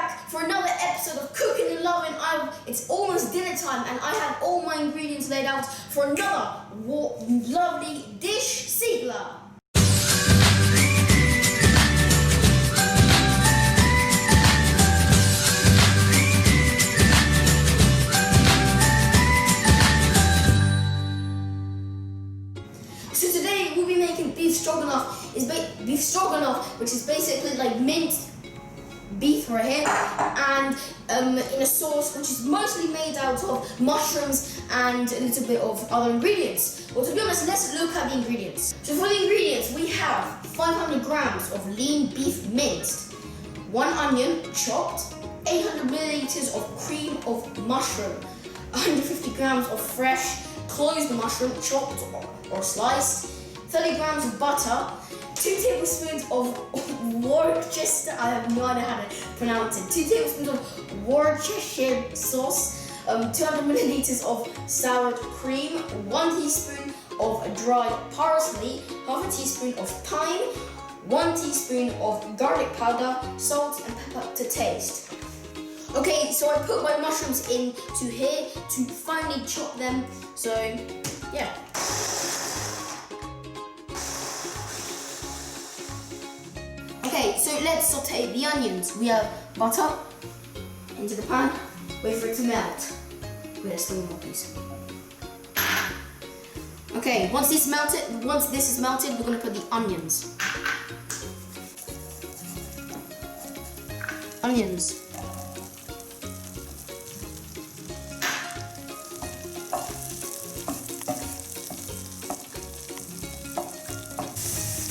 back for another episode of Cooking and Loving. It's almost dinner time and I have all my ingredients laid out for another lovely dish, Sigla. So today we'll be making beef stroganoff. Beef stroganoff, which is basically like minced beef right here, and in a sauce which is mostly made out of mushrooms and a little bit of other ingredients. Well, to be honest, let's look at the ingredients. So for the ingredients, we have 500 grams of lean beef minced, 1 onion chopped, 800 milliliters of cream of mushroom, 150 grams of fresh closed mushroom chopped or sliced, 30 grams of butter, 2 tablespoons of Worcestershire, I have no idea how to pronounce it, 2 tablespoons of Worcestershire sauce, 200 milliliters of sour cream, 1 teaspoon of dried parsley, half a teaspoon of thyme, 1 teaspoon of garlic powder, salt and pepper to taste. Okay, so I put my mushrooms into here to finely chop them, so yeah. Okay, so let's saute the onions. We have butter into the pan, wait for it to melt. Wait, let's do more please. Okay, once this is melted, we're gonna put the onions. Onions.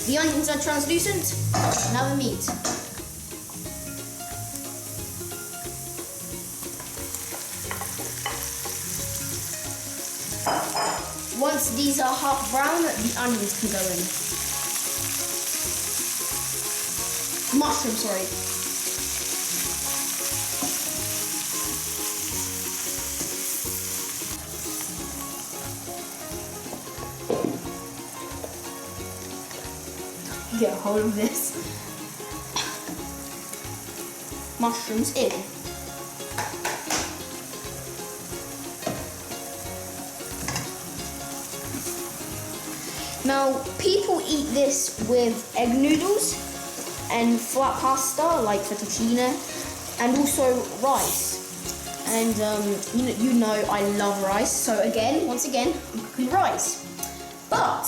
The onions are translucent, now the meat. Once these are half brown, the onions can go in. Mushroom, sorry. Get a hold of this. Mushrooms in. Now, people eat this with egg noodles and flat pasta like fettuccine, and also rice. And you know I love rice, so once again, I'm cooking rice. But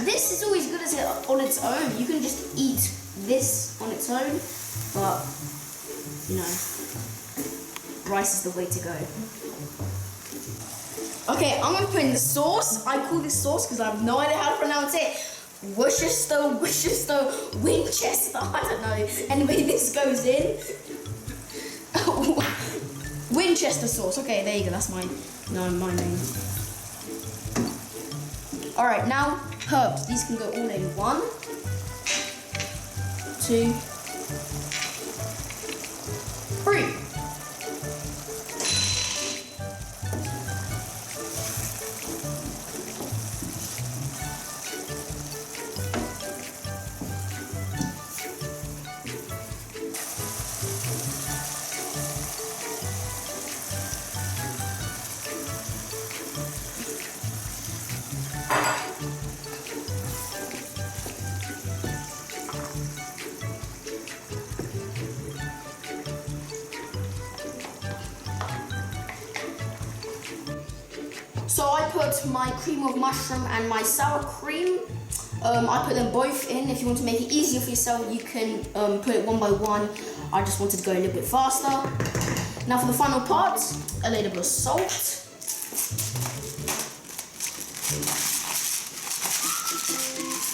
this is always good on its own. You can just eat this on its own, but you know, rice is the way to go. Okay, I'm gonna put in the sauce. I call this sauce because I have no idea how to pronounce it. Worcester, Winchester, I don't know. Anyway, this goes in. Winchester sauce. Okay, there you go. That's my name. All right, now herbs. These can go all in. 1, 2, 3. So I put my cream of mushroom and my sour cream. I put them both in. If you want to make it easier for yourself, you can put it one by one. I just wanted to go a little bit faster. Now for the final part, a little bit of salt.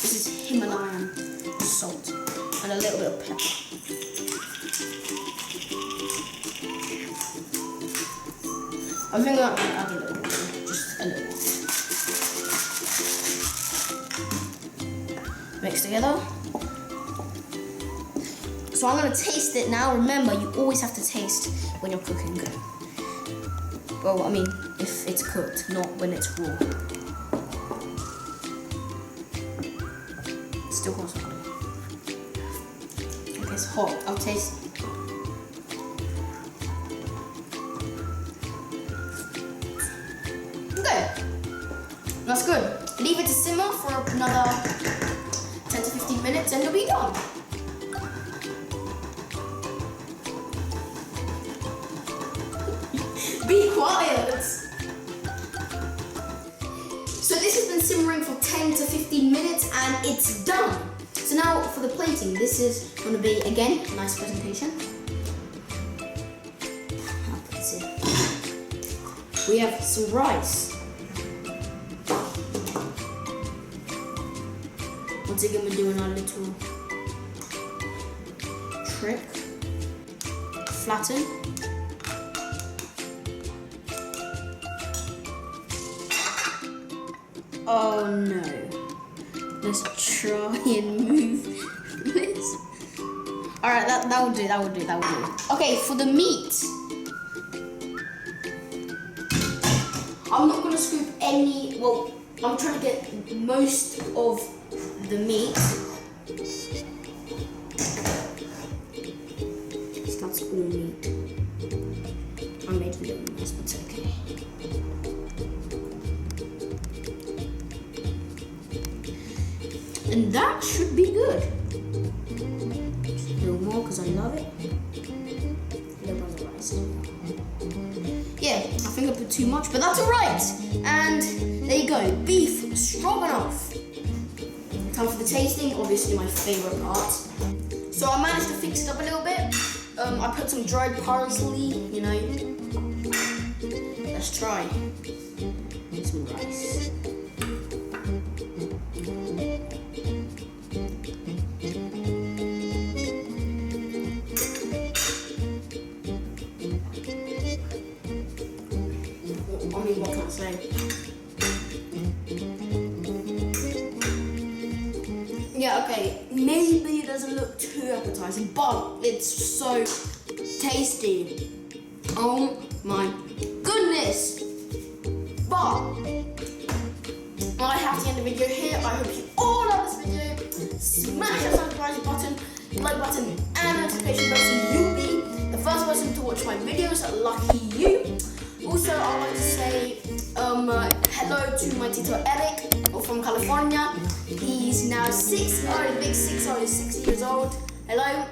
This is Himalayan salt and a little bit of pepper. I think I'm gonna add a little bit. A little. Mix together. So I'm going to taste it now. Remember, you always have to taste when you're cooking. Well, I mean, if it's cooked, not when it's raw. It's still hot. Okay, it's hot. I'll taste it. That's good. Leave it to simmer for another 10 to 15 minutes and it'll be done. Be quiet. So this has been simmering for 10 to 15 minutes and it's done. So now for the plating, this is going to be, again, a nice presentation. That's it. We have some rice. Once again, we're doing our little trick. Flatten. Oh no. Let's try and move this. Alright, that will do. Okay, for the meat. I'm not gonna scoop any, well, I'm trying to get most of the meat. That's all meat. I made a little mess, but it's okay. And that should be good. Just a little more because I love it. A little bit of rice. Yeah, I think I put too much, but that's alright. And there you go, beef stroganoff. Time for the tasting, obviously my favourite part. So I managed to fix it up a little bit. I put some dried parsley, you know. Let's try. Some rice. What can I say? Yeah, okay, maybe it doesn't look too appetizing, but it's so tasty. Oh my goodness! But I have to end the video here. I hope you all love this video. Smash that subscribe button, like button, and notification bell so you'll be the first person to watch my videos. Lucky you. Also, I'd like to say hello to my Tito Eric from California. He's now 6 years old. Hello.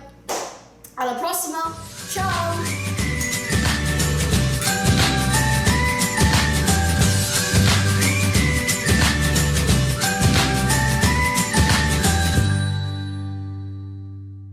Alla prossima. Ciao.